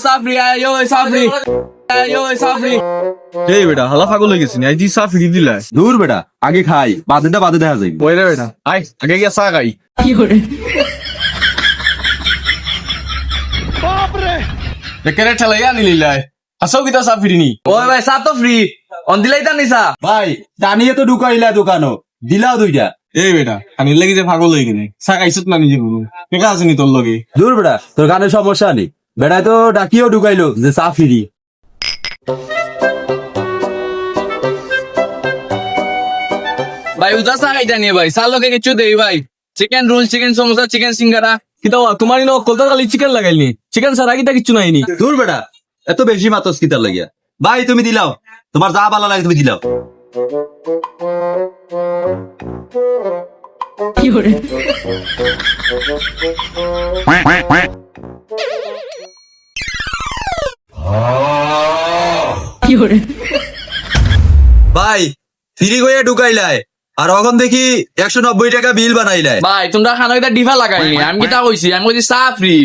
সাফরি আয়ো সাফরি আয়ো সাফরি। এই বেটা হালা পাগল হয়ে গেছিস, আই দি চা ফিরি দিলাই। দূর বেটা, আগে খাই, বাদে দেখা যাবে। ওই রে বেটা, আই আগে গিয়া চা খাই। বেকারে ঠেলাই আনি লিলাই, আসাও কিতা চা ফিরি নি। ওই ভাই চা তো ফ্রি, অন দিলাই তা নিছা। ভাই টানিয়ে তো ঢুকাইলা দোকানো, দিলাও দুইটা। এই বেটা আনির লাগি যে পাগল হয়ে গেলে, চা খাইছত না নিজে বলুন কেকা আছে নি তোর লগে। দূর বেটা, তোর কানে সমস্যা নেই, বেটায় তো ডাকিও ঢুকাইলো যে চা ফিরি। ভাই উদা চা খাইতা নিয়ে ভাই, চা লগে কিছু দেই ভাই। Chicken roll, chicken samosa, chicken singara. কিতা তোমার ইনো কলতা খালি চিকেন লাগাইলি, চিকেন ছাড়া কিতা কিচ্ছু নাইনি। দূর বেটা, এত বেশি মাতস কিতার লাগিয়া। ভাই তুমি দিলাও, তোমার যা ভালো লাগে তুমি দিলাও। ভাই ফিরি গইয়া ঢুকাইলাই, আর এখন দেখি 190 টাকা বিল বানাইলাই। ভাই তোমরা খানা কিতা ডিফা লাগাইনি, আমি কিতা কইছি, আমি কইছি চা ফ্রি।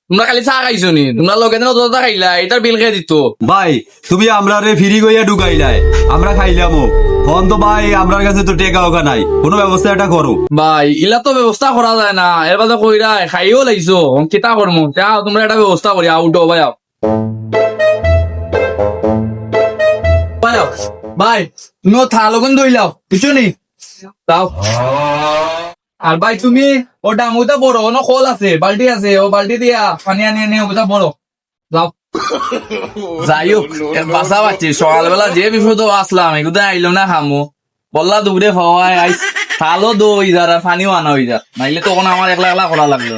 তোমরা খালি চা খাইছো নি, তোমরা লগে দিন অতটা খাইলা, এটার বিল খেয়ে দিত। ভাই তুমি আমরা রে ফিরি গইয়া ঢুকাইলাই, আমরা খাইলামও। ফোন তো ভাই আমরার কাছে তো টেকা ওকা নাই, কোনো ব্যবস্থা এটা করো। ভাই ইলা তো ব্যবস্থা করা যায় না, এর বাদে কইরা খাইও লাইছো, কিতা করমু। যাও তোমরা একটা ব্যবস্থা করি, আউট ভাই আও। ভাই আও। ভাই তুমি থা লগন দইলাও কিছু নি তাও। আর ভাই তুমি ও ডাঙুটা বড়, অন্য খোল আছে, বালতি আছে, ও বালতি দিয়া পানি আনি আনি ওটা বড় যাও। যাই হোক বাসা পাচ্ছি, সকালবেলা যে বিপদ আসলাম এগুলো আইলো না খামো, বললা দুপুরে হওয়ায় আইস থালো দই যারা পানিও আনা হয়ে যা, নাইলে তখন আমার একলা একলা করা লাগলো।